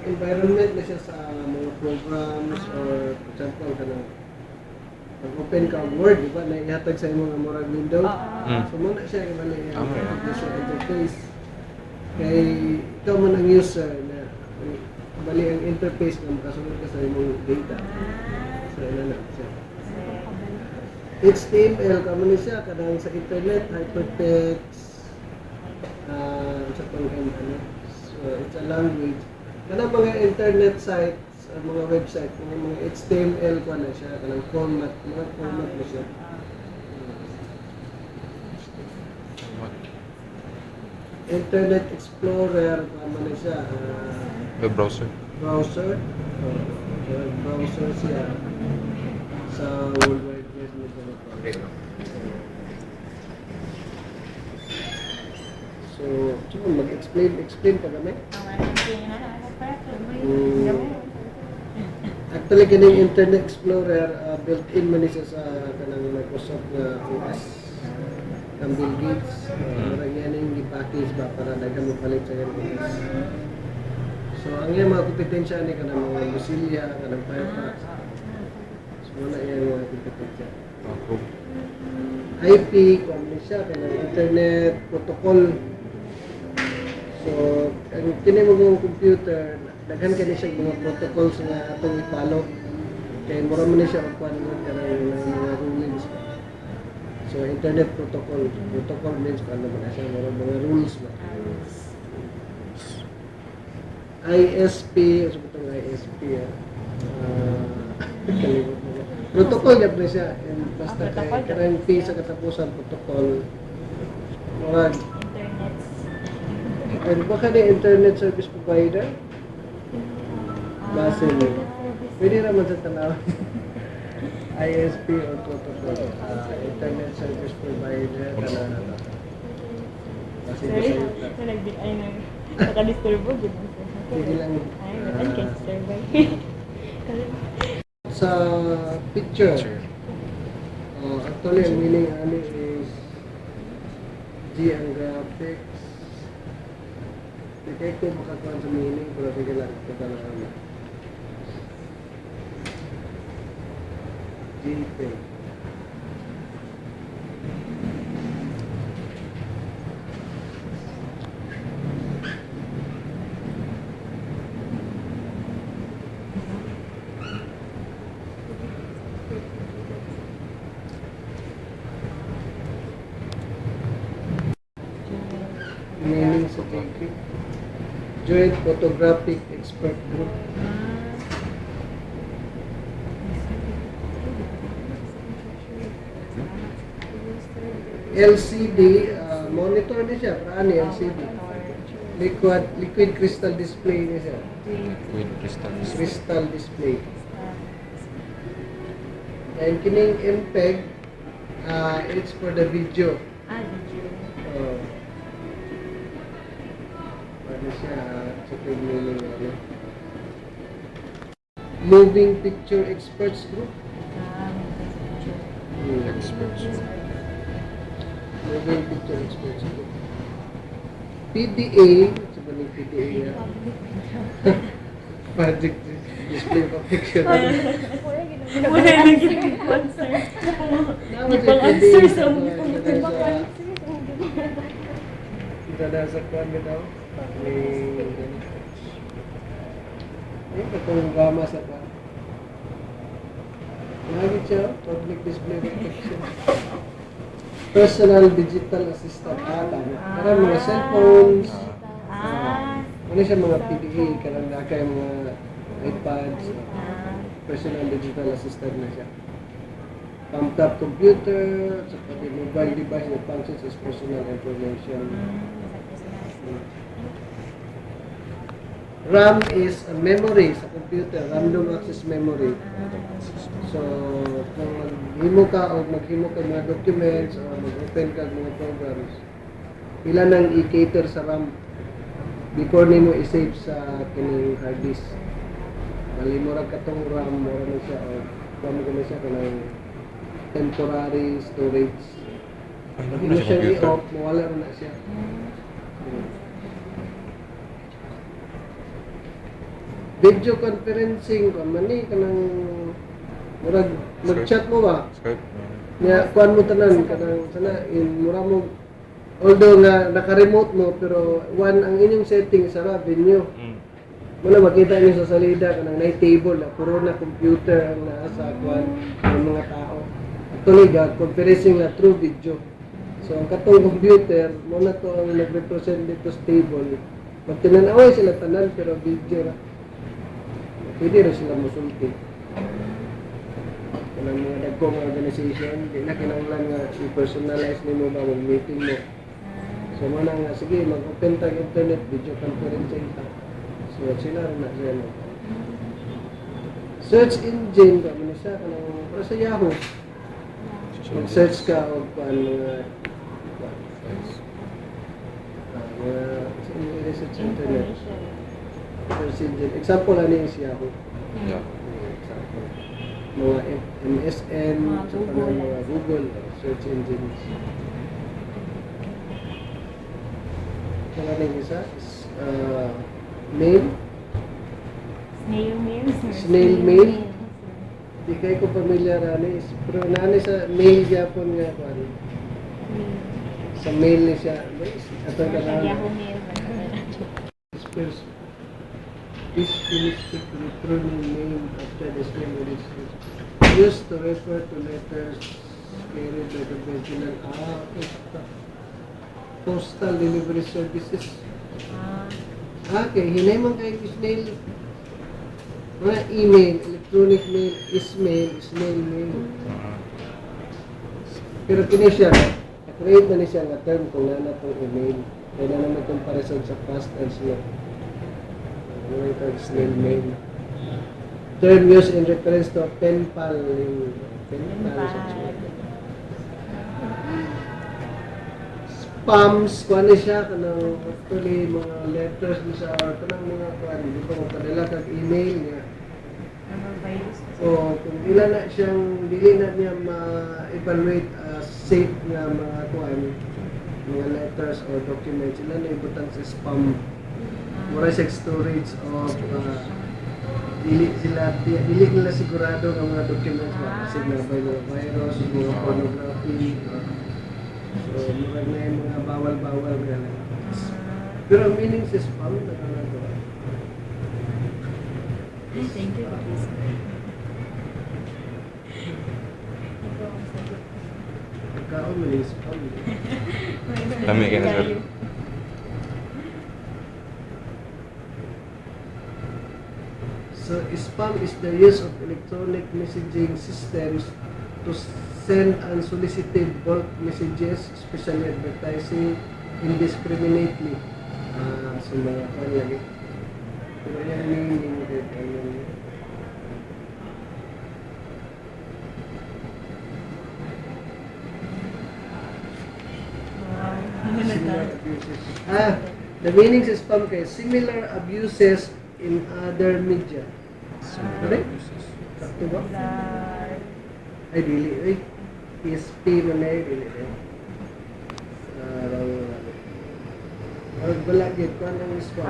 environment na siya sa mga programs or for example kanang pag-open ka ang Word, di ba? Na ihatag sa imong murag window. So muna siya ibalik ang user interface. Kay ikaw man ang user na bali ang interface na makasunod ka sa imong data. So ina na siya. HTML kamo ni siya kadang sa internet hypertext sa pang ano. So it's a language. Kanang mga internet sites, mga website, mga HTML ko na siya, kanang format, mga format na siya. Internet Explorer, kamo na siya. Web browser. Browser. Browser siya sa World Wide Web nito. So, mag-explain ka kami? Actually, kining Internet Explorer, built-in man siya sa kanang Microsoft na OS ng Bill Gates. Marang yan yung i-package ba para dagang mapalit sa yung OS. So, ang yung mga kompetensya ni kanang mga Mozilla, kanang Firefox. So, wala yan mga kompetensya. IP, kung ano siya, kanang Internet Protocol. So, ang kini mo ng computer, daghan kani siya mga protocols nga atong i-follow. Kaya mura man siya ang kuan mo kanang mga rulings. So, internet protocol. Protocol means paano man siya mga rules ba. ISP, so itong ISP kalimut mo. Protocol yun na siya. And basta kay karang P sa katapusan protocol. Murag and baka na internet service provider? Base mo. Pwede naman sa tanaw. ISP o protocol. Internet service provider. Base mo sa'yo. Nakadisturbo, di ba? Pwede lang. Sa picture. Actually, ang meaning ano is G ang graphics. Kaya ko makakuha sa meaning, pero sige lang, katalahan na. JPEG. Meaning sa JPEG. Joint Photographic Expert Group. LCD, monitor niya siya, para ano LCD? Liquid crystal display niya siya. Liquid Crystal display. And kining MPEG, it's for the video. Ano siya, sa meaning ano. Moving Picture Experts Group. Moving Picture Experts Group. PDA, sabi ng PDA yan. Project Display of Picture. Wala nang answer. Pang-answer sa mga kita na sa kwan daw. Ito itong gama sa kwan. Lagi siya, public display of picture. Personal digital assistant. Karang mga cellphones. Ano siya mga PDA, karang nakay mga iPads. Personal digital assistant na siya. Pump-up computer, sa pati mobile device that functions as personal information. RAM is a memory sa computer, random access memory. So, kung maghimo ka o maghimo ka mga documents o mag-open ka mga programs, ilan ang i-cater sa RAM before nimo i-save sa kining hard disk. Bali mo ra katong RAM mo ra siya o kamo ko na siya kanang temporary storage. Pag mo siya i-off, mawala rin na siya. video conferencing ka man ni kanang murag mag-chat mo ba? Skype. Nya kuan mo tanan kanang sana in mura mo although nga naka-remote mo pero one ang inyong setting sa venue. Muna makita niyo sa salida kanang night table na puro na computer ang nasa kuan ng mga tao. Actually conferencing na through video. So ang katong computer muna to ang nag-represent dito sa table. Magtinanaway sila tanan pero video ra. Pwede rin sila musulti. Kanang mga dagkong organization, di na kinahanglan nga i-personalize nimo ba ang meeting mo. So muna nga sige mag-open tag internet video conferencing ta. So sila rin na siya no. Search engine ka mo siya kanang para sa Yahoo. Mag-search ka o kuan mga search internet. Search engine. Example ano yung si Yahoo. Yeah. Example. Mga MSN, mga Google, search engines. Kaya rin isa is mail. Snail mail? Snail mail. Di kayo ko pamilyar ano is pero nani sa mail Japon nga kuan. Sa mail ni siya. Ato na lang. Yahoo mail. First, this electric returning name after the same is used to refer to letters carried by conventional postal delivery services. Okay, hinay man kayo snail. Mga email, electronic mail, ismail, snail mail. Pero kini siya, create na ni siya nga term kung na itong email. Kaya na naman comparison sa past and slow. Ano yung snail mail. Term used in reference to pen pal. Pen pal. Spams, kung ano siya, kanang actually mga letters ni sa or kanang mga kuan, di ba magpadala kag email niya. O kung ilan na siyang dili na niya ma-evaluate as safe nga mga kuan, mga letters or documents, sila na ibutang sa spam. Mura sa storage of dili nila sigurado ang mga documents ba kasi na by mga virus, mga pornography. So mura na yung mga bawal-bawal nga lang. Pero ang meaning sa spam nakakagawa. Thank you. Pagkaon mo yung spam. Kami ka na, sir. So, spam is the use of electronic messaging systems to send unsolicited bulk messages, especially advertising, indiscriminately. So mga kwan lagi. Pero yung meaning rin, similar abuses. The meaning sa spam kay similar abuses in other media. Correct? Sakto ba? Ay, dili. Ay, PSP man na dili. Wala gid ko ang spam.